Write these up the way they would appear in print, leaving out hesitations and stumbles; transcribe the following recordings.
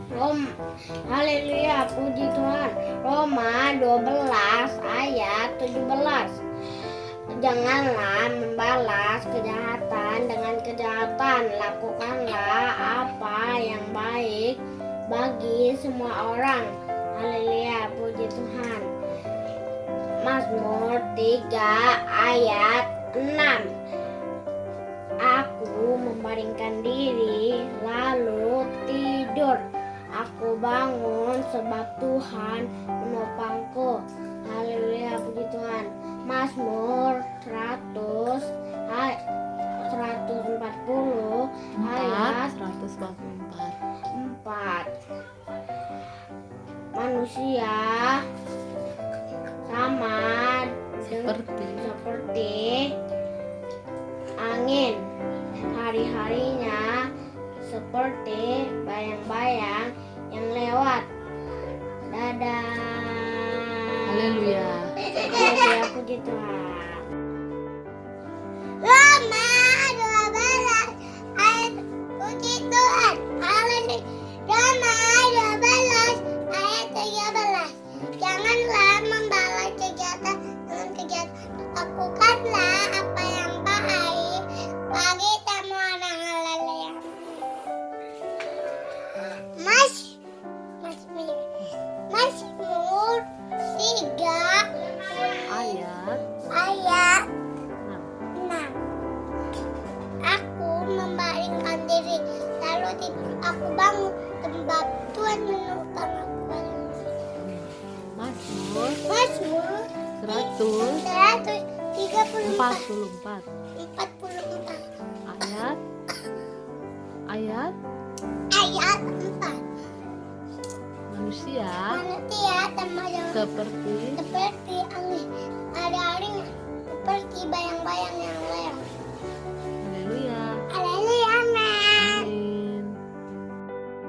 Haleluya, puji Tuhan. Roma 12 ayat 17. Janganlah membalas kejahatan dengan kejahatan. Lakukanlah apa yang baik bagi semua orang. Haleluya, puji Tuhan. Mazmur 3 ayat 6. Aku membaringkan diri lalu tidur. Aku bangun sebab Tuhan menopangku. Haleluya, puji Tuhan. Mazmur 140 ayat 144. Manusia sama seperti angin, hari-harinya seperti bayang-bayang yang lewat. Dadah. Haleluya. Haleluya, puji Tuhan. Roma 12 ayat puji Tuhan. Haleluya. Roma 12 ayat 13. Janganlah membalas kejahatan dengan kejahatan. Lakukanlah apa yang baik bagi semua orang. Haleluya. Mazmur 3 ayat 6. Aku membaringkan diri lalu tidur. Aku bangun sebab Tuhan menopang aku. Mazmur Mazmur 144 ayat 4. Manusia sama seperti angin, hari-harinya seperti bayang-bayang yang lewat. Haleluya. Haleluya, amin. Amin.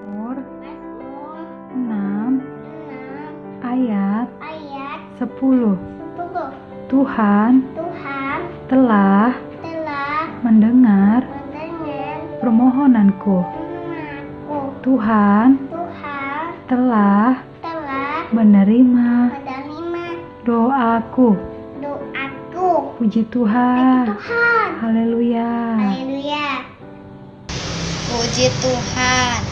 Mazmur 6 ayat 10. Tuhan telah mendengar permohonanku. Tuhan telah menerima doaku. Puji Tuhan. Haleluya. Puji Tuhan.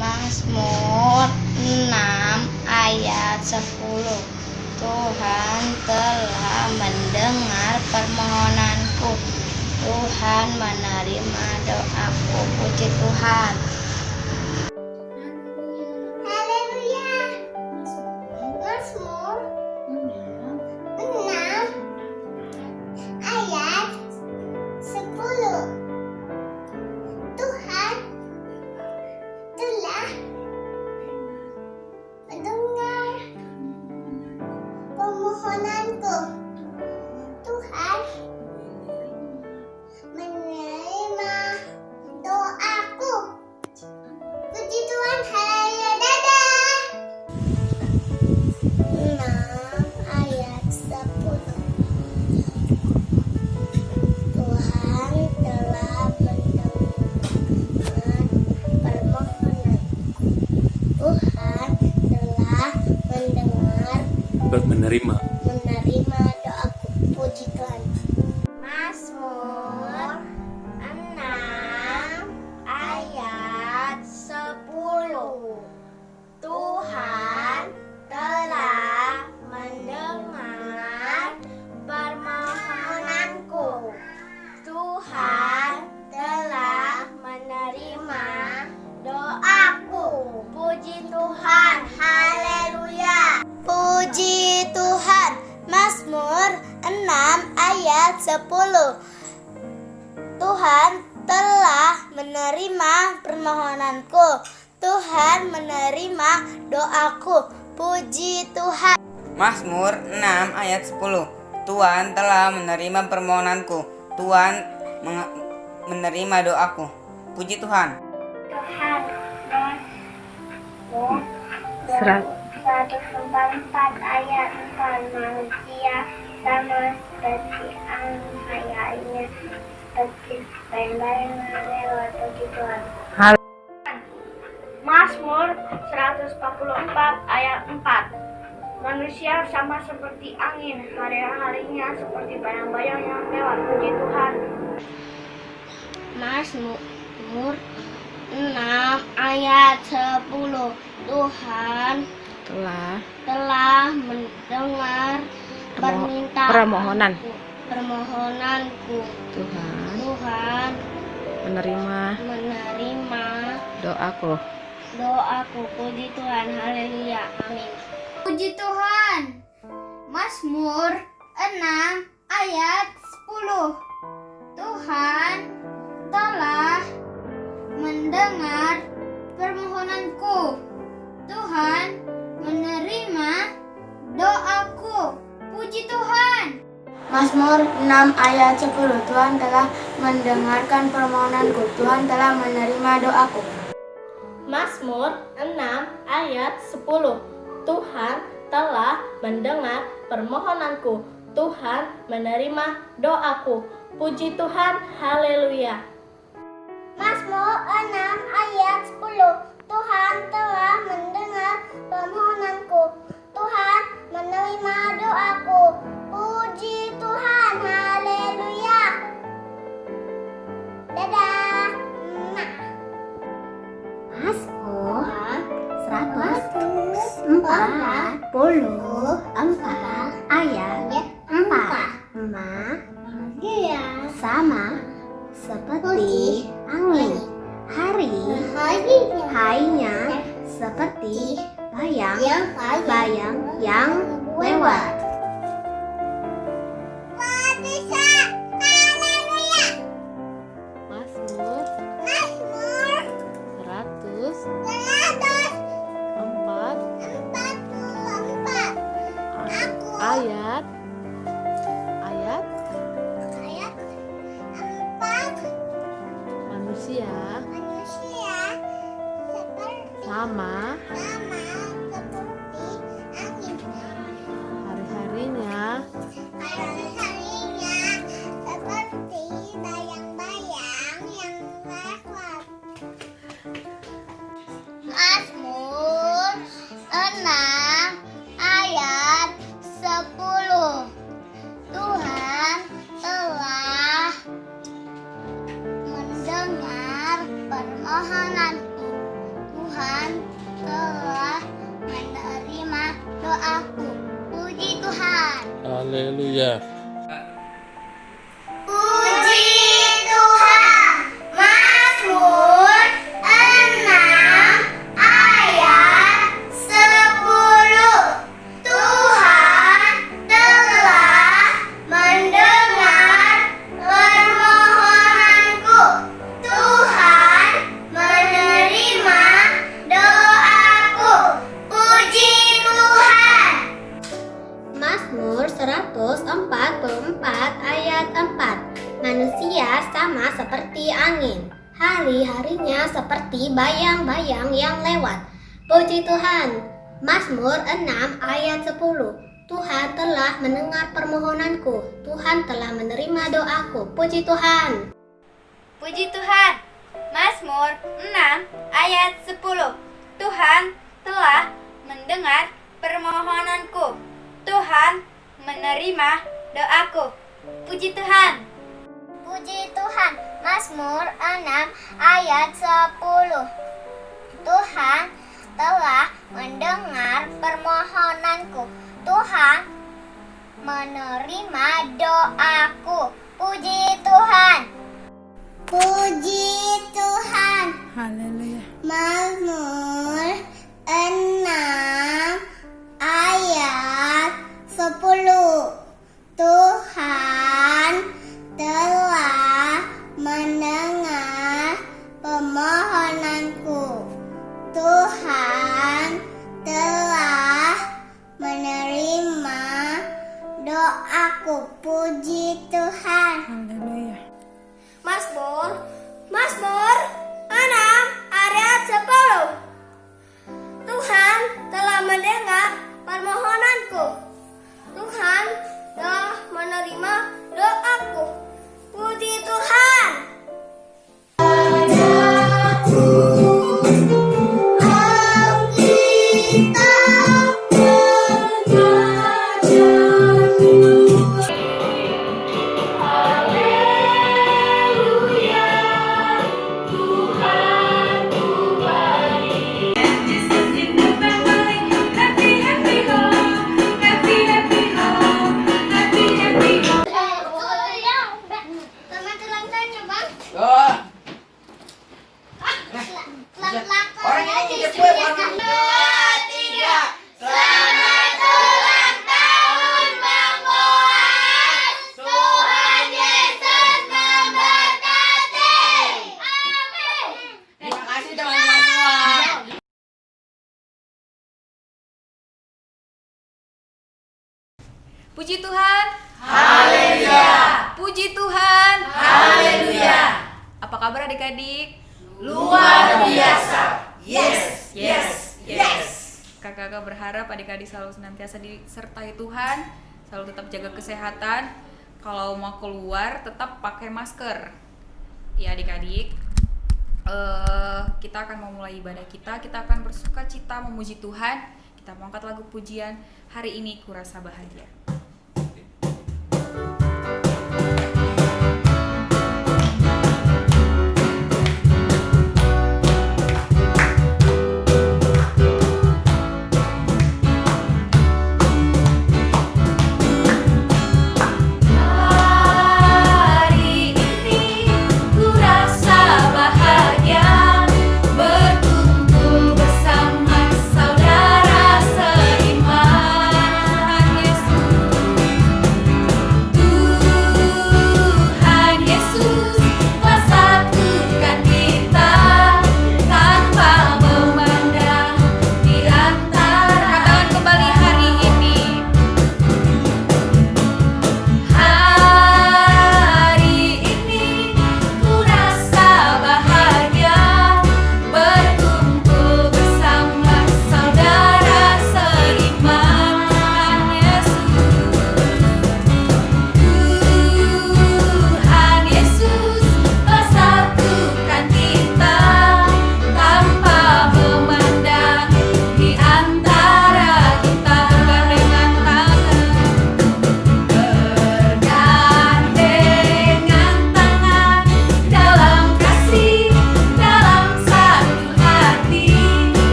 Mazmur 6 ayat 10. Tuhan telah mendengar permohonanku. Tuhan menerima doaku. Puji Tuhan. Haleluya. Mazmur 6 ayat 10. Tuhan telah mendengar permohonanku. Tuhan menerima doaku. Puji Tuhan. Haleluya. Dadah. 6 ayat 10. Tuhan telah mendengar permohonanku. Tuhan telah menerima doaku. Puji Tuhan. Mazmur 6 ayat 10. Tuhan telah mendengar permohonanku. Tuhan telah menerima doaku. Puji Tuhan. Haleluya. Puji Tuhan. Mazmur 6 ayat 10. Tuhan telah menerima permohonanku. Tuhan menerima doaku. Puji Tuhan. Mazmur 6 ayat 10. Tuhan telah menerima permohonanku. Tuhan menerima doaku. Puji Tuhan. Tuhan. Mazmur 144 ayat 4. Manusia sama seperti angin, hayalnya seperti bayang-bayang yang lewat. Puji Tuhan. Mazmur 144 ayat 4. Manusia sama seperti angin, hari-harinya seperti bayang-bayang yang lewat. Puji Tuhan. Mazmur 6 ayat 10. Tuhan telah mendengar permohonanku. Tuhan menerima doaku. Puji Tuhan. Haleluya. Amin. Puji Tuhan. Mazmur 6 ayat 10. Tuhan telah mendengar permohonanku. Tuhan menerima doaku. Puji Tuhan. Mazmur 6 ayat 10. Tuhan telah mendengarkan permohonanku. Tuhan telah menerima doaku. Mazmur 6 ayat 10. Tuhan telah mendengar permohonanku. Tuhan menerima doaku. Puji Tuhan. Haleluya. Mazmur 6 ayat 10. Tuhan telah mendengar permohonanku. Tuhan menerima doaku. Puji Tuhan. Haleluya. Dadah. Mazmur 144 ayat 4. Sama seperti angin, harinya seperti bayang-bayang yang lewat. Mazmur 144 ayat 4. Manusia sama hari-harinya seperti bayang-bayang yang lewat. Mazmur 6 ayat 10. Tuhan telah mendengar permohonanku. Tuhan telah menerima doaku. Puji Tuhan. Haleluya. Puji Tuhan. Mazmur 6 ayat 10. Tuhan telah mendengar permohonanku. Tuhan menerima doaku. Puji Tuhan. Mazmur 144 ayat 4. Manusia sama seperti angin, hari-harinya seperti bayang-bayang yang lewat. Puji Tuhan. Mazmur 6 ayat 10. Tuhan telah mendengar permohonanku. Tuhan telah menerima doaku. Puji Tuhan. Puji Tuhan. Mazmur 6 ayat 10. Tuhan telah mendengar permohonanku. Tuhan menerima doaku. Puji Tuhan. Puji Tuhan. Mazmur 6 ayat 10. Tuhan telah mendengar permohonanku. Tuhan menerima doaku. Puji Tuhan. Puji Tuhan. Haleluya. Mazmur 6 ayat 10. Tuhan telah mendengar permohonanku. Tuhan telah menerima doaku. Puji Tuhan. Haleluya. Mazmur 6 ayat 10. Orang ini jepit, orang ini. Selamat ulang tahun Bang Boas. Tuhan Yesus memberkati. Amin. Terima kasih teman-teman semua. Puji Tuhan. Haleluya. Puji Tuhan. Haleluya. Apa kabar adik-adik? Luar biasa. Yes, yes, yes. Kakak-kakak berharap adik-adik selalu senantiasa disertai Tuhan, selalu tetap jaga kesehatan. Kalau mau keluar tetap pakai masker. Ya adik-adik, kita akan memulai ibadah kita akan bersuka cita memuji Tuhan. Kita mau angkat lagu pujian, hari ini kurasa bahagia. Hari ini kurasa bahagia, berkumpul bersama saudara seiman.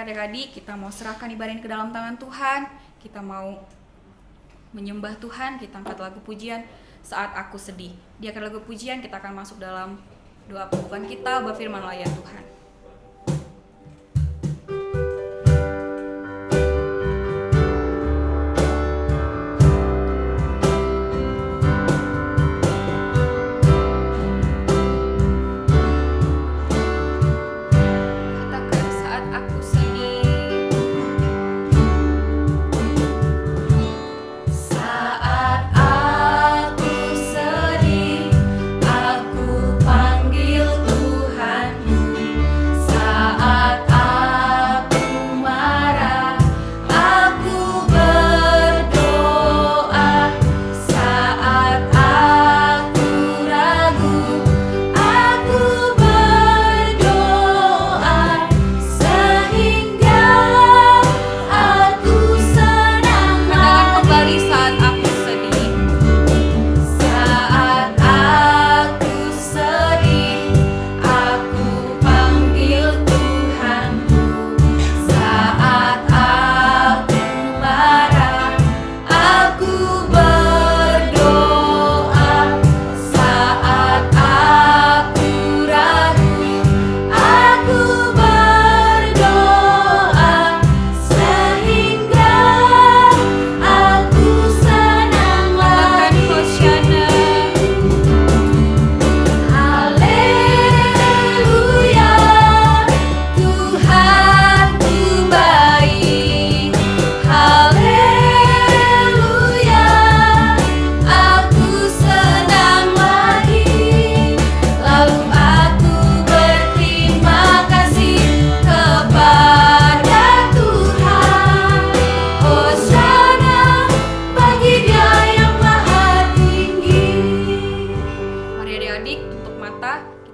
adik-adik, kita mau serahkan ibadah ini ke dalam tangan Tuhan. Kita mau menyembah Tuhan, kita angkat lagu pujian Saat Aku Sedih. Di akhir lagu pujian kita akan masuk dalam doa pembukaan kita, berfirmanlah ya Tuhan.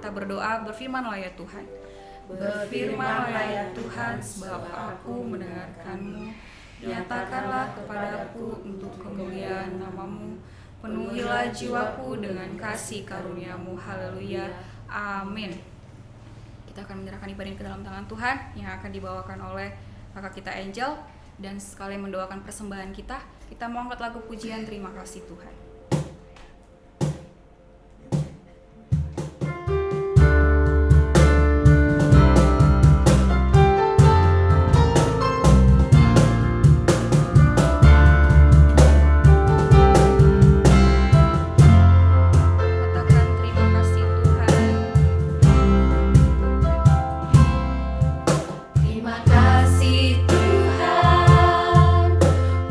Kita berdoa, berfirmanlah ya Tuhan. Berfirmanlah ya Tuhan, sebab aku mendengarkan-Mu. Nyatakanlah kepadaku untuk kemuliaan nama-Mu. Penuhilah jiwaku dengan kasih karunia-Mu. Haleluya. Amin. Kita akan menyerahkan ibadah ini ke dalam tangan Tuhan yang akan dibawakan oleh kakak kita Angel. Dan sekalian mendoakan persembahan kita mau angkat lagu pujian Terima Kasih Tuhan. Katakan terima kasih Tuhan. Terima kasih Tuhan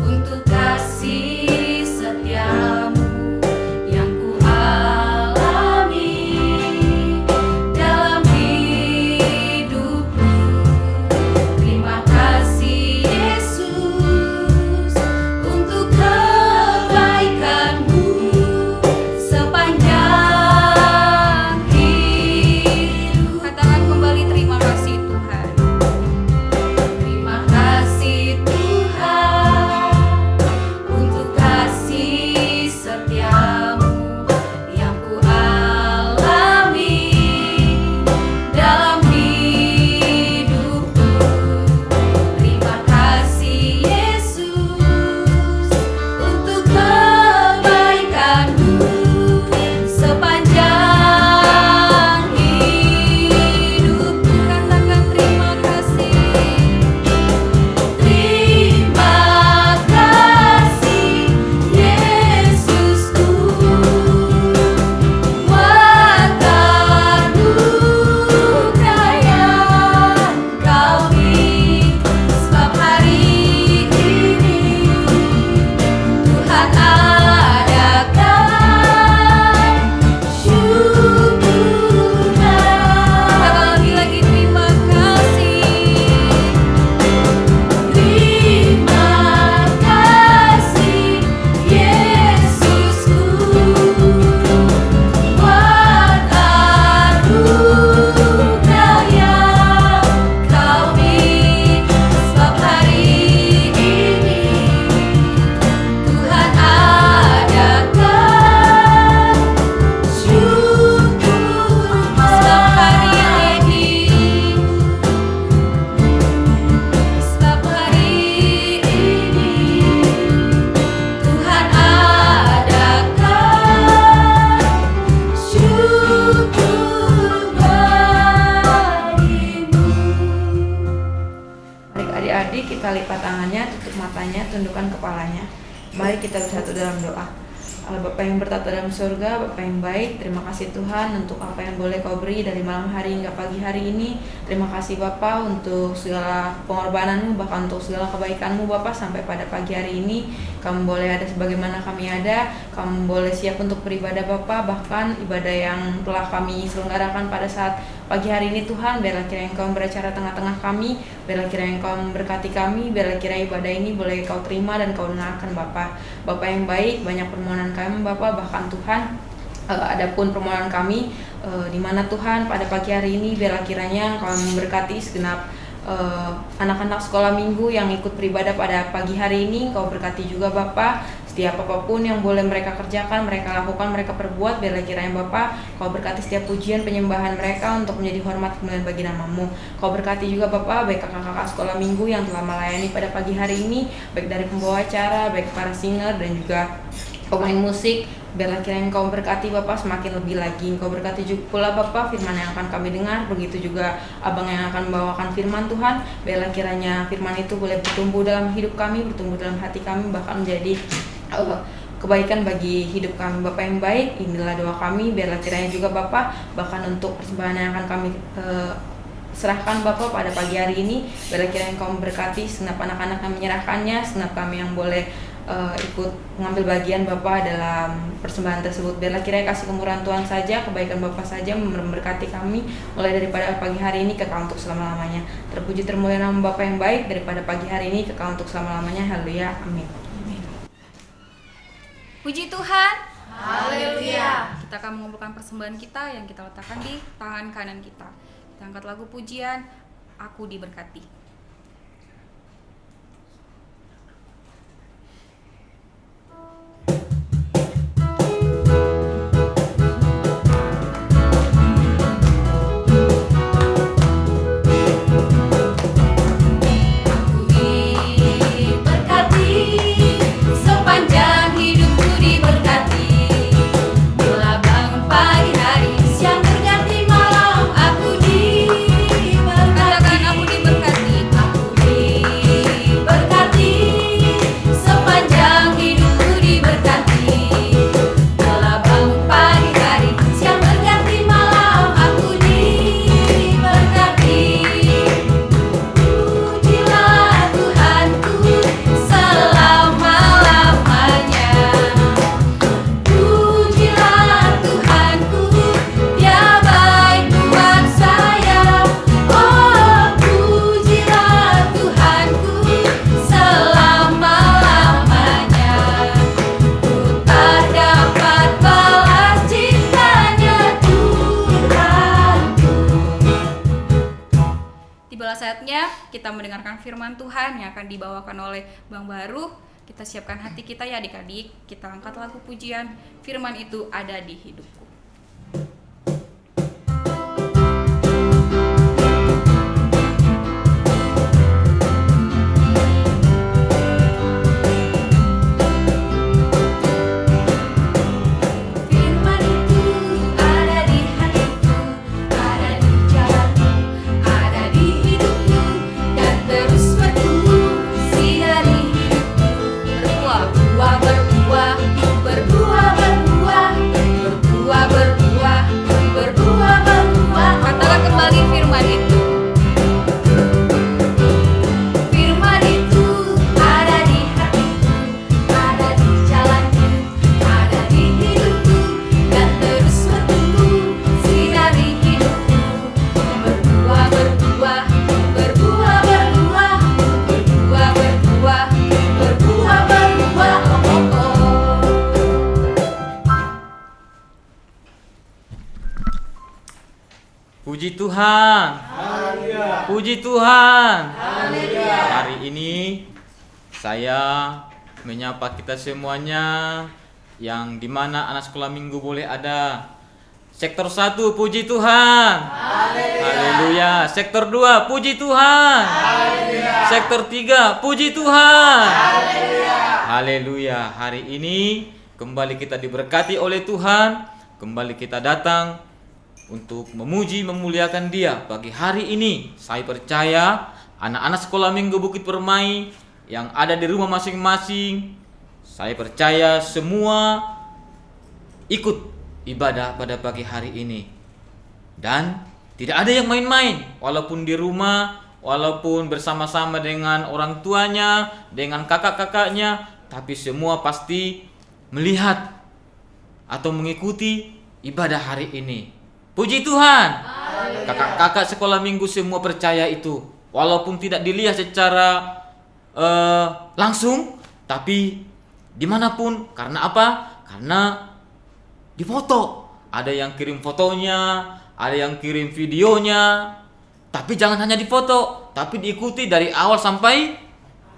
untuk kasih setiamu yang ku alami dalam hidupku. Terima kasih Yesus untuk kebaikan-Mu sepanjang hidup. Katakan kembali terima kasih Tuhan. Terima kasih Tuhan untuk kasih setiamu yang ku alami dalam hidupku. Terima kasih Yesus untuk kebaikan-Mu sepanjang hidupku. Katakan terima kasih. Terima kasih Yesusku, buat anugerah yang Kau beri, sebab hari ini Tuhan adakan syukuran. Lagi terima kasih. Terima kasih Yesusku, buat anugerah yang Kau beri, sebab hari ini Tuhan adakan syukur. Sebab hari ini Sebab hari ini Tuhan adakan syukur bagimu. Baik adik-adik, kita lipat tangannya, tutup matanya, tundukkan kepalanya. Mari kita bersatu dalam doa. Allah Bapa yang bertata dalam surga, Bapa yang baik, terima kasih Tuhan untuk apa yang boleh Kau beri dari malam hari hingga pagi hari ini. Terima kasih Bapa untuk segala pengorbanan-Mu, bahkan untuk segala kebaikan-Mu Bapa sampai pada pagi hari ini. Kamu boleh ada sebagaimana kami ada, kamu boleh siap untuk beribadah Bapa, bahkan ibadah yang telah kami selenggarakan pada saat pagi hari ini Tuhan, biarlah kiranya Engkau beracara tengah-tengah kami, biarlah kiranya Engkau memberkati kami, biarlah kiranya ibadah ini boleh Kau terima dan Kau dengarkan Bapa. Bapa yang baik, banyak permohonan kami Bapa, bahkan Tuhan adapun permohonan kami di mana Tuhan pada pagi hari ini biarlah kiranya Engkau memberkati segenap anak-anak sekolah minggu yang ikut beribadah pada pagi hari ini. Engkau berkati juga Bapa, setiap apapun yang boleh mereka kerjakan, mereka lakukan, mereka perbuat, biarlah kiranya Bapa Kau berkati setiap pujian penyembahan mereka untuk menjadi hormat kemuliaan bagi nama-Mu. Kau berkati juga Bapa baik kakak-kakak sekolah minggu yang telah melayani pada pagi hari ini, baik dari pembawa acara, baik para singer dan juga pemain musik. Biarlah kiranya Engkau berkati Bapak semakin lebih lagi. Engkau berkati juga pula Bapak firman yang akan kami dengar. Begitu juga Abang yang akan membawakan firman Tuhan. Biarlah kiranya firman itu boleh bertumbuh dalam hidup kami, bertumbuh dalam hati kami, bahkan menjadi kebaikan bagi hidup kami. Bapak yang baik, inilah doa kami. Biarlah kiranya juga Bapak bahkan untuk persembahan yang akan kami serahkan Bapak pada pagi hari ini, biarlah kiranya Engkau memberkati segenap anak-anak yang menyerahkannya, segenap kami yang boleh ikut mengambil bagian Bapak dalam persembahan tersebut. Biarlah kiranya kasih kemurahan Tuhan saja, kebaikan Bapak saja memberkati kami mulai daripada pagi hari ini kekal untuk selama-lamanya. Terpuji termulia nama Bapak yang baik, daripada pagi hari ini kekal untuk selama-lamanya. Haleluya, amin. Puji Tuhan. Haleluya. Kita akan mengumpulkan persembahan kita yang kita letakkan di tangan kanan kita. Kita angkat lagu pujian, Aku Diberkati. Sepanjang hidupku diberkati, bila bangun pagi hari, siang berganti malam, aku diberkati. Katakan, aku diberkati. Aku diberkati, sepanjang hidupku diberkati, bila bangun pagi hari, siang berganti malam, aku diberkati. Pujilah Tuhanku selama-lamanya. Pujilah Tuhanku, Dia baik buat saya. Oh, pujilah Tuhanku selama-lamanya. Ku tak dapat balas cintanya Tuhanku. Tibalah saatnya kita mendengarkan firman Tuhan yang akan dibawakan oleh Bang Baru. Kita siapkan hati kita ya adik-adik. Kita angkat lagu pujian, firman itu ada di hidupku. Firman itu ada di hatiku, ada di jalanku, ada di hidupku, dan terus bertumbuh sinari hidupku. Berbuah, Berbuah, berbuah, berbuah, berbuah, berbuah, berbuah, berbuah, berbuah. katakan kembali firman itu. Firman itu ada di hatiku, ada di jalanku, ada di hidupku, dan terus bertumbuh sinari hidupku. Berbuah, berbuah, berbuah, berbuah, berbuah, berbuah, berbuah, berbuah. Oh, oh, oh. Puji Tuhan. Puji Tuhan. Hari ini saya menyapa kita semuanya yang dimana anak sekolah minggu boleh ada. Sektor 1, puji Tuhan. Haleluya. Sektor 2, puji Tuhan. Sektor 3, puji Tuhan. Haleluya. Hari ini kembali kita diberkati oleh Tuhan. Kembali kita datang untuk memuji, memuliakan Dia. Pagi hari ini saya percaya anak-anak sekolah minggu Bukit Permai yang ada di rumah masing-masing, saya percaya semua ikut ibadah pada pagi hari ini. Dan tidak ada yang main-main, walaupun di rumah, walaupun bersama-sama dengan orang tuanya, dengan kakak-kakaknya, tapi semua pasti melihat atau mengikuti ibadah hari ini. Puji Tuhan. Kakak-kakak sekolah minggu semua percaya itu, walaupun tidak dilihat secara langsung, tapi dimanapun. Karena apa? Karena difoto. Ada yang kirim fotonya, ada yang kirim videonya. Tapi jangan hanya difoto, tapi diikuti dari awal sampai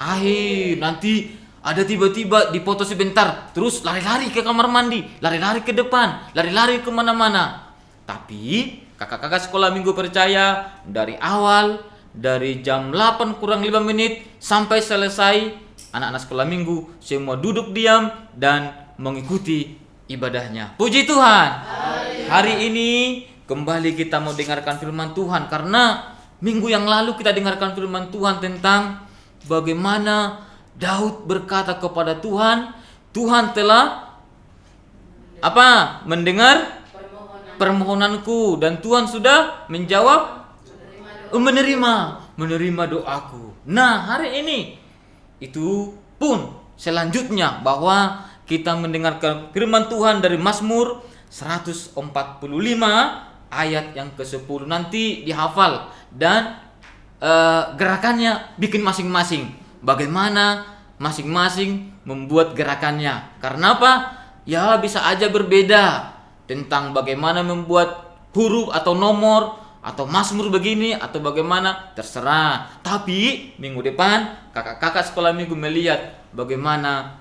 akhir. Nanti ada tiba-tiba difoto sebentar, terus lari-lari ke kamar mandi, lari-lari ke depan, lari-lari kemana-mana. Tapi kakak-kakak sekolah minggu percaya dari awal, dari jam 8 kurang 5 menit sampai selesai, anak-anak sekolah minggu semua duduk diam dan mengikuti ibadahnya. Puji Tuhan. Hari ini kembali kita mau dengarkan firman Tuhan, karena minggu yang lalu kita dengarkan firman Tuhan tentang bagaimana Daud berkata kepada Tuhan, Tuhan telah mendengar permohonanku, dan Tuhan sudah menjawab, menerima doaku. Nah, hari ini itu pun selanjutnya bahwa kita mendengarkan firman Tuhan dari Mazmur 145 ayat yang ke-10. Nanti dihafal dan gerakannya bikin masing-masing. Bagaimana masing-masing membuat gerakannya. Karena apa? Ya bisa aja berbeda. tentang bagaimana membuat huruf atau nomor atau mazmur begini atau bagaimana, terserah. Tapi minggu depan kakak-kakak sekolah minggu melihat bagaimana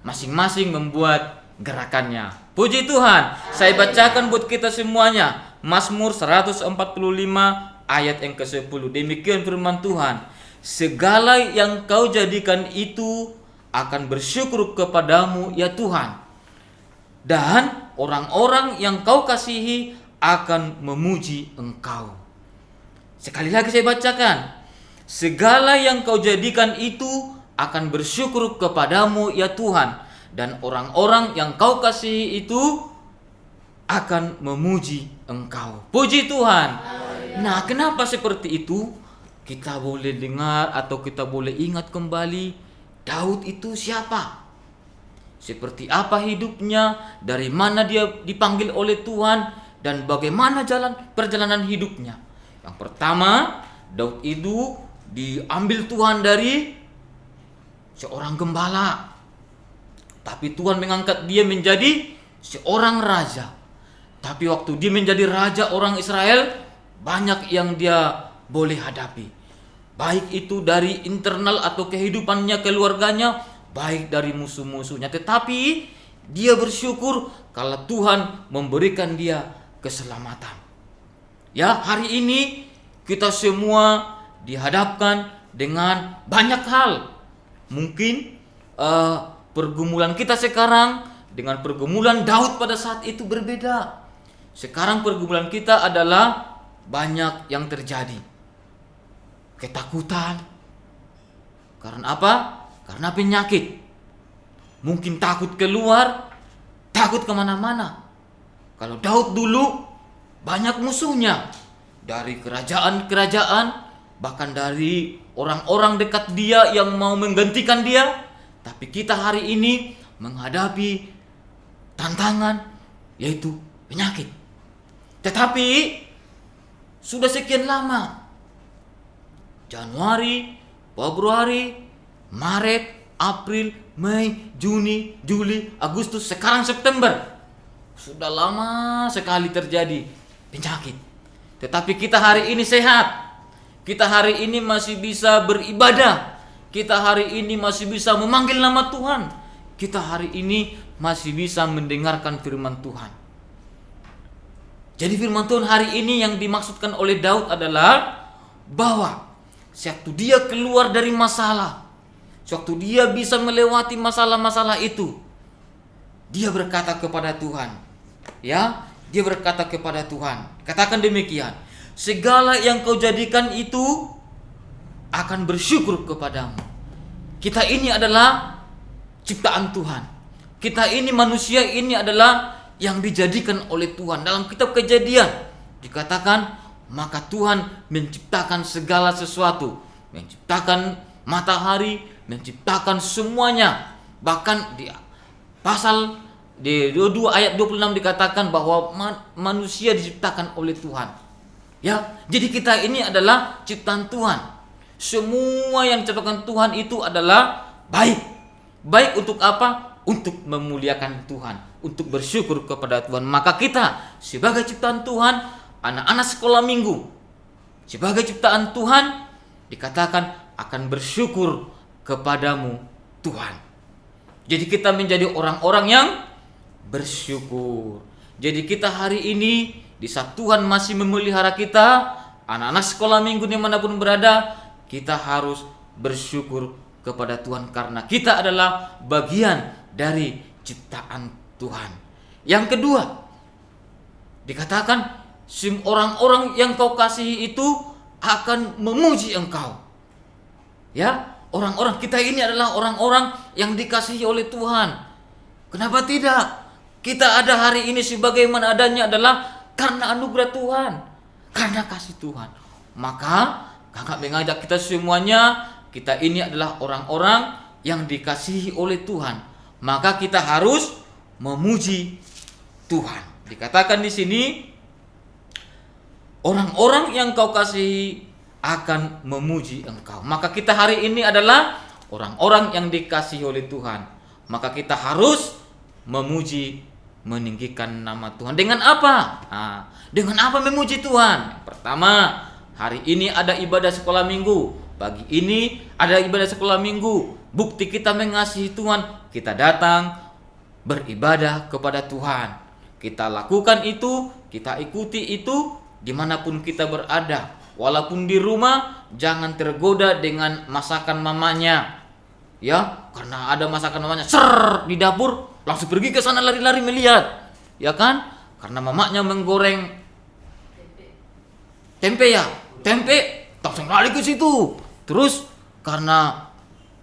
masing-masing membuat gerakannya. Puji Tuhan. Saya bacakan buat kita semuanya Mazmur 145 ayat yang ke-10. Demikian firman Tuhan. Segala yang kau jadikan itu akan bersyukur kepadamu ya Tuhan. Dan orang-orang yang kau kasihi akan memuji engkau. Sekali lagi saya bacakan. Segala yang kau jadikan itu akan bersyukur kepadamu ya Tuhan. Dan orang-orang yang kau kasihi itu akan memuji engkau. Puji Tuhan. Nah, kenapa seperti itu? Kita boleh dengar atau kita boleh ingat kembali, Daud itu siapa? Seperti apa hidupnya? Dari mana dia dipanggil oleh Tuhan? Dan bagaimana perjalanan hidupnya? Yang pertama, Daud itu diambil Tuhan dari seorang gembala. Tapi Tuhan mengangkat dia menjadi seorang raja. Tapi waktu dia menjadi raja orang Israel, banyak yang dia boleh hadapi. Baik itu dari internal atau kehidupannya, keluarganya, baik dari musuh-musuhnya. Tetapi dia bersyukur kalau Tuhan memberikan dia keselamatan. Ya, hari ini kita semua dihadapkan dengan banyak hal. Mungkin pergumulan kita sekarang dengan pergumulan Daud pada saat itu berbeda. Sekarang pergumulan kita adalah banyak yang terjadi. Ketakutan. Karena apa? Karena penyakit. Mungkin takut keluar, takut kemana-mana. Kalau Daud dulu banyak musuhnya. Dari kerajaan-kerajaan, bahkan dari orang-orang dekat dia yang mau menggantikan dia. Tapi kita hari ini menghadapi tantangan, yaitu penyakit. Tetapi sudah sekian lama, Januari, Februari, Maret, April, Mei, Juni, Juli, Agustus, sekarang September. Sudah lama sekali terjadi penyakit. Tetapi kita hari ini sehat. Kita hari ini masih bisa beribadah. Kita hari ini masih bisa memanggil nama Tuhan. Kita hari ini masih bisa mendengarkan firman Tuhan. Jadi firman Tuhan hari ini yang dimaksudkan oleh Daud adalah bahwa sewaktu dia keluar dari masalah, sewaktu dia bisa melewati masalah-masalah itu, dia berkata kepada Tuhan. Ya, dia berkata kepada Tuhan. Katakan demikian. Segala yang kau jadikan itu akan bersyukur kepadamu. Kita ini adalah ciptaan Tuhan. Kita ini manusia ini adalah yang dijadikan oleh Tuhan. Dalam kitab Kejadian dikatakan, maka Tuhan menciptakan segala sesuatu. Menciptakan matahari, menciptakan semuanya. Bahkan di pasal di 2 ayat 26 dikatakan bahwa manusia diciptakan oleh Tuhan. Ya, jadi kita ini adalah ciptaan Tuhan. Semua yang diciptakan Tuhan itu adalah baik. Baik untuk apa? Untuk memuliakan Tuhan, untuk bersyukur kepada Tuhan. Maka kita sebagai ciptaan Tuhan, anak-anak sekolah minggu, sebagai ciptaan Tuhan, dikatakan akan bersyukur kepadamu Tuhan. Jadi kita menjadi orang-orang yang bersyukur. Jadi kita hari ini, di saat Tuhan masih memelihara kita, anak-anak sekolah minggu dimanapun berada, kita harus bersyukur kepada Tuhan karena kita adalah bagian dari ciptaan Tuhan. Yang kedua, dikatakan orang-orang yang kau kasihi itu akan memuji engkau. Ya, orang-orang kita ini adalah orang-orang yang dikasihi oleh Tuhan. Kenapa tidak? Kita ada hari ini sebagaimana adanya adalah karena anugerah Tuhan, karena kasih Tuhan. Maka kakak mengajak kita semuanya, kita ini adalah orang-orang yang dikasihi oleh Tuhan. Maka kita harus memuji Tuhan. Dikatakan di sini, orang-orang yang kau kasihi akan memuji engkau. Maka kita hari ini adalah orang-orang yang dikasihi oleh Tuhan. Maka kita harus memuji meninggikan nama Tuhan. Dengan apa? Dengan apa memuji Tuhan? Yang pertama, hari ini ada ibadah sekolah minggu. Pagi ini ada ibadah sekolah minggu. Bukti kita mengasihi Tuhan, kita datang beribadah kepada Tuhan. Kita lakukan itu, kita ikuti itu dimanapun kita berada. Walaupun di rumah, jangan tergoda dengan masakan mamanya. Ya, karena ada masakan mamanya di dapur, langsung pergi ke sana lari-lari melihat. Ya kan? Karena mamanya menggoreng tempe, langsung lari ke situ. Terus karena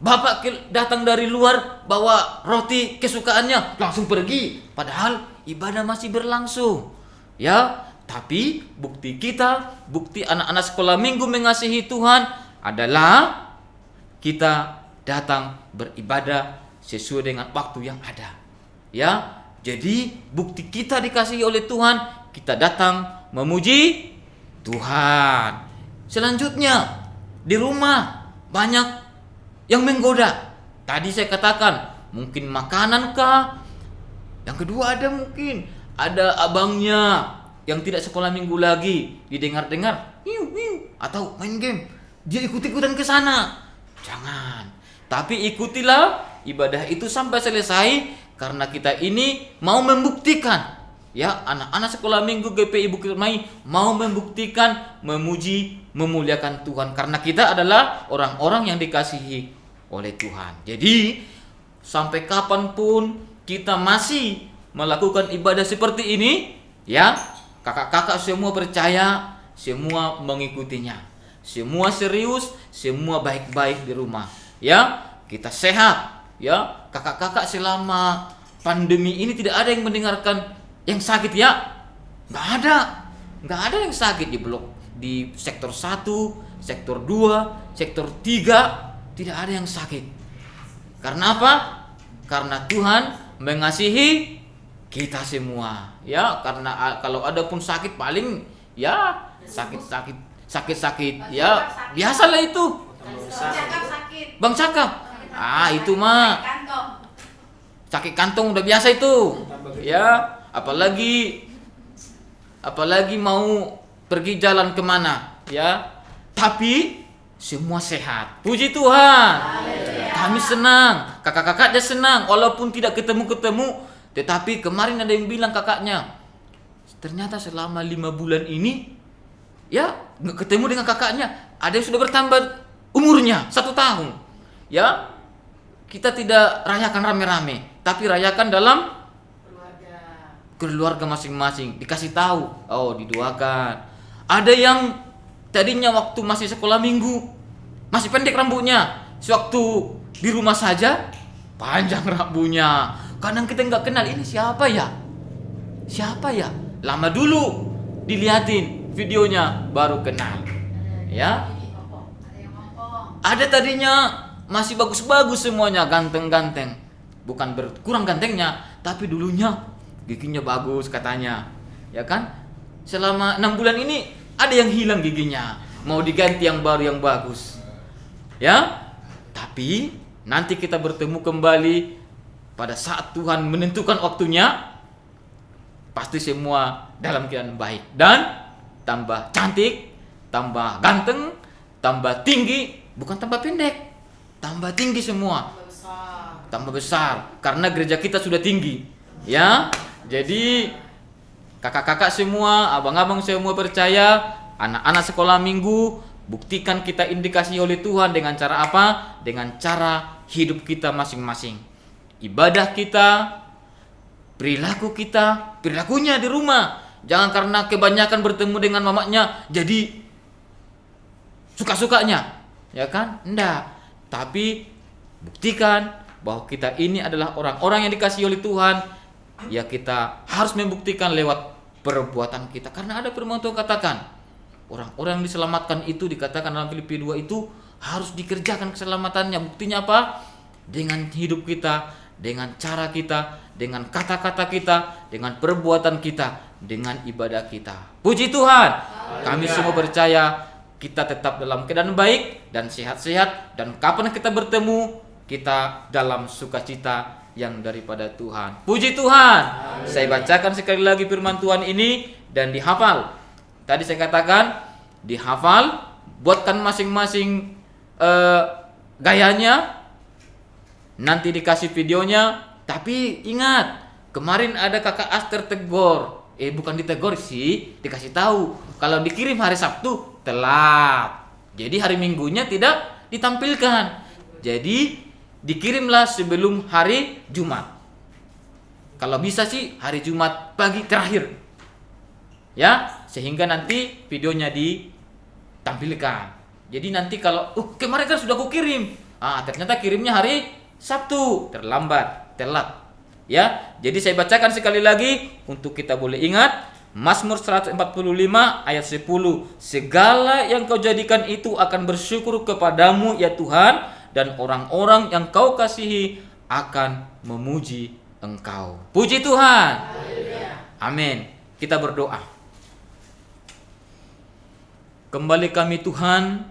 bapak datang dari luar bawa roti kesukaannya, langsung pergi. Padahal ibadah masih berlangsung. Ya, tapi bukti anak-anak sekolah minggu mengasihi Tuhan adalah kita datang beribadah sesuai dengan waktu yang ada. Ya, jadi bukti kita dikasihi oleh Tuhan, kita datang memuji Tuhan. Selanjutnya, di rumah banyak yang menggoda. Tadi saya katakan mungkin makanan kah? Yang kedua ada abangnya yang tidak sekolah minggu lagi, didengar-dengar atau main game, dia ikut-ikutan ke sana. Jangan. Tapi ikutilah ibadah itu sampai selesai, karena kita ini mau membuktikan, ya, anak-anak sekolah minggu GPI Bukit Mai mau membuktikan, memuji, memuliakan Tuhan, karena kita adalah orang-orang yang dikasihi oleh Tuhan. Jadi sampai kapanpun kita masih melakukan ibadah seperti ini, ya, kakak-kakak semua percaya, semua mengikutinya, semua serius, semua baik-baik di rumah. Ya, kita sehat. Ya, kakak-kakak selama pandemi ini tidak ada yang mendengarkan yang sakit, ya. Nggak ada yang sakit di blok, di sektor 1, sektor 2, sektor 3, tidak ada yang sakit. Karena apa? Karena Tuhan mengasihi kita semua. Ya, karena kalau ada pun sakit paling ya sakit, ya biasalah itu. Bang Cakap. Itu mah sakit kantong udah biasa itu. Ya, apalagi mau pergi jalan kemana, ya. Tapi semua sehat. Puji Tuhan. Kami senang, kakak-kakak dia senang, walaupun tidak ketemu-ketemu. Tetapi kemarin ada yang bilang kakaknya, ternyata selama 5 bulan ini, ya, nggak ketemu dengan kakaknya. Ada yang sudah bertambah umurnya 1 tahun. Ya, kita tidak rayakan rame-rame, tapi rayakan dalam keluarga masing-masing. Dikasih tahu, didoakan. Ada yang tadinya waktu masih sekolah minggu masih pendek rambutnya, sewaktu di rumah saja panjang rambutnya. Kadang kita nggak kenal, ini siapa ya? Lama dulu dilihatin videonya baru kenal. Ya, ada tadinya masih bagus-bagus semuanya, ganteng-ganteng. Bukan berkurang gantengnya, tapi dulunya giginya bagus katanya. Ya kan? Selama 6 bulan ini ada yang hilang giginya, mau diganti yang baru yang bagus. Ya? Tapi nanti kita bertemu kembali pada saat Tuhan menentukan waktunya. Pasti semua dalam keadaan baik dan tambah cantik, tambah ganteng, tambah tinggi, bukan tambah pendek. Tambah tinggi semua. Tambah besar. Karena gereja kita sudah tinggi. Ya. Jadi kakak-kakak semua, abang-abang semua percaya, anak-anak sekolah minggu, buktikan kita indikasi oleh Tuhan dengan cara apa? Dengan cara hidup kita masing-masing. Ibadah kita, perilakunya di rumah. Jangan karena kebanyakan bertemu dengan mamanya jadi suka-sukanya. Ya kan? Enggak. Tapi buktikan bahwa kita ini adalah orang-orang yang dikasihi oleh Tuhan. Ya, kita harus membuktikan lewat perbuatan kita. Karena ada firman Tuhan katakan, orang-orang yang diselamatkan itu dikatakan dalam Filipi 2 itu harus dikerjakan keselamatannya. Buktinya apa? Dengan hidup kita, dengan cara kita, dengan kata-kata kita, dengan perbuatan kita, dengan ibadah kita. Puji Tuhan. Kami semua percaya kita tetap dalam keadaan baik dan sehat-sehat, dan kapan kita bertemu, kita dalam sukacita yang daripada Tuhan. Puji Tuhan. Saya bacakan sekali lagi firman Tuhan ini dan dihafal. Tadi saya katakan dihafal, buatkan masing-masing gayanya. Nanti dikasih videonya. Tapi ingat, kemarin ada kakak Aster tegur. Bukan ditegur sih, dikasih tahu. Kalau dikirim hari Sabtu telat. Jadi hari Minggunya tidak ditampilkan. Jadi dikirimlah sebelum hari Jumat. Kalau bisa sih hari Jumat pagi terakhir. Ya, sehingga nanti videonya ditampilkan. Jadi nanti kalau kemarin kan sudah aku kirim. Ternyata kirimnya hari Sabtu, terlambat, telat. Ya, jadi saya bacakan sekali lagi untuk kita boleh ingat. Mazmur 145 ayat 10. Segala yang kau jadikan itu akan bersyukur kepadamu ya Tuhan, dan orang-orang yang kau kasihi akan memuji engkau. Puji Tuhan. Amin. Kita berdoa. Kembali kami Tuhan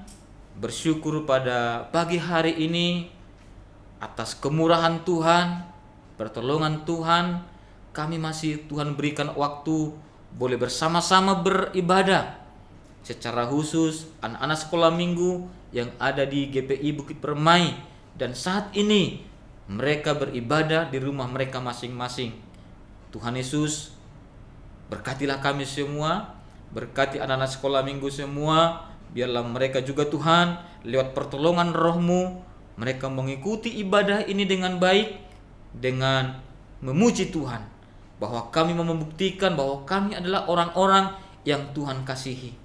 bersyukur pada pagi hari ini atas kemurahan Tuhan, pertolongan Tuhan. Kami masih Tuhan berikan waktu boleh bersama-sama beribadah. Secara khusus anak-anak sekolah minggu yang ada di GPI Bukit Permai, dan saat ini mereka beribadah di rumah mereka masing-masing. Tuhan Yesus, berkatilah kami semua, berkati anak-anak sekolah minggu semua. Biarlah mereka juga Tuhan, lewat pertolongan Roh-Mu, mereka mengikuti ibadah ini dengan baik, dengan memuji Tuhan, bahwa kami mau membuktikan bahwa kami adalah orang-orang yang Tuhan kasihi.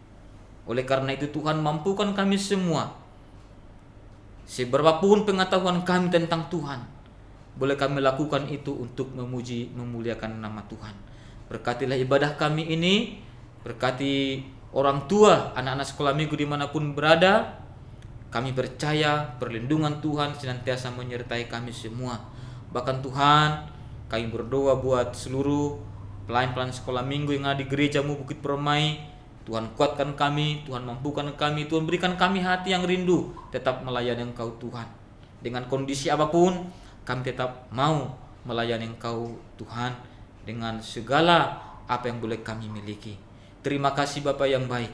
Oleh karena itu Tuhan, mampukan kami semua, seberapapun pengetahuan kami tentang Tuhan, boleh kami lakukan itu untuk memuji, memuliakan nama Tuhan. Berkatilah ibadah kami ini, berkati orang tua, anak-anak sekolah minggu dimanapun berada. Kami percaya perlindungan Tuhan senantiasa menyertai kami semua. Bahkan Tuhan, kami berdoa buat seluruh pelayan-pelayan sekolah minggu yang ada di gereja-Mu Bukit Permai. Tuhan kuatkan kami, Tuhan mampukan kami, Tuhan berikan kami hati yang rindu tetap melayani Engkau Tuhan. Dengan kondisi apapun, kami tetap mau melayani Engkau Tuhan dengan segala apa yang boleh kami miliki. Terima kasih Bapa yang baik.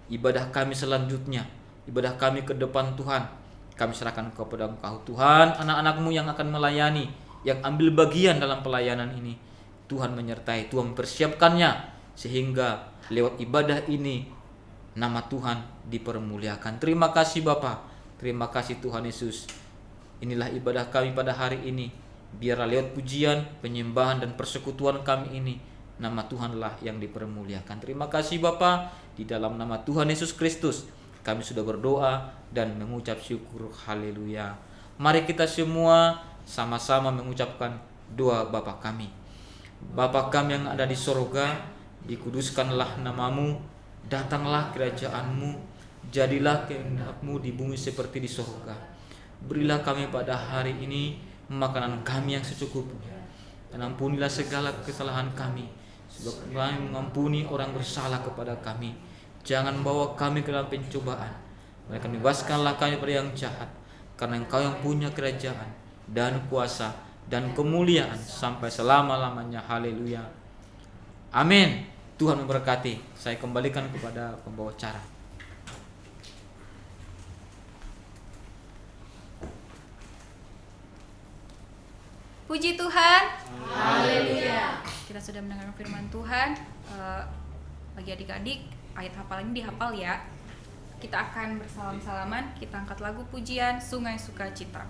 Ibadah kami selanjutnya, ibadah kami ke depan Tuhan, kami serahkan kepada Engkau Tuhan. Anak-anak-Mu yang akan melayani, yang ambil bagian dalam pelayanan ini, Tuhan menyertai, Tuhan mempersiapkannya, sehingga lewat ibadah ini nama Tuhan dipermuliakan. Terima kasih Bapa, terima kasih Tuhan Yesus. Inilah ibadah kami pada hari ini. Biarlah lewat pujian, penyembahan dan persekutuan kami ini, nama Tuhanlah yang dipermuliakan. Terima kasih Bapa, di dalam nama Tuhan Yesus Kristus kami sudah berdoa dan mengucap syukur. Haleluya. Mari kita semua sama-sama mengucapkan doa Bapa kami. Bapa kami yang ada di sorga, dikuduskanlah nama-Mu, datanglah kerajaan-Mu, jadilah kehendak-Mu di bumi seperti di sorga. Berilah kami pada hari ini makanan kami yang secukupnya, dan ampunilah segala kesalahan kami, sebab kami mengampuni orang bersalah kepada kami. Jangan bawa kami ke dalam pencobaan, melainkan bebaskanlah kami dari yang jahat, karena Engkau yang punya kerajaan dan kuasa dan kemuliaan sampai selama-lamanya. Haleluya. Amin. Tuhan memberkati. Saya kembalikan kepada pembawa acara. Puji Tuhan. Haleluya. Kita sudah mendengar firman Tuhan. Bagi adik-adik, ayat hafal ini dihafal ya. Kita akan bersalam-salaman. Kita angkat lagu pujian Sungai Sukacita.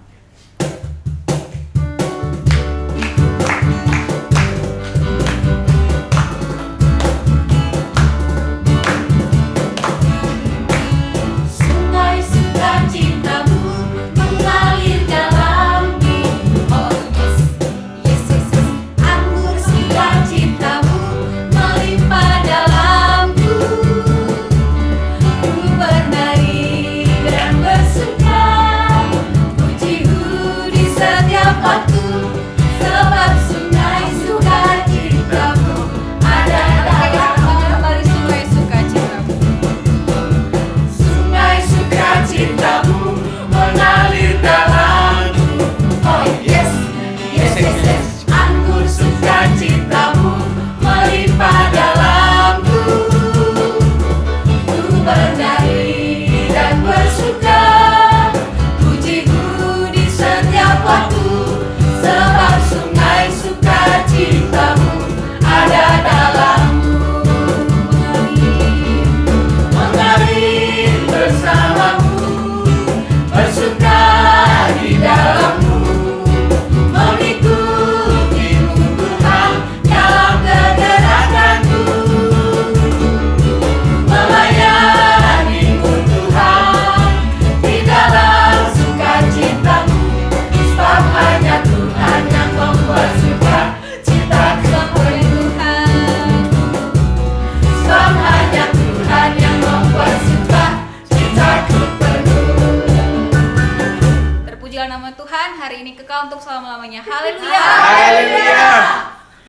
Bernari dan bersuka, puji nama Tuhan hari ini kekal untuk selama-lamanya. Haleluya. Haleluya.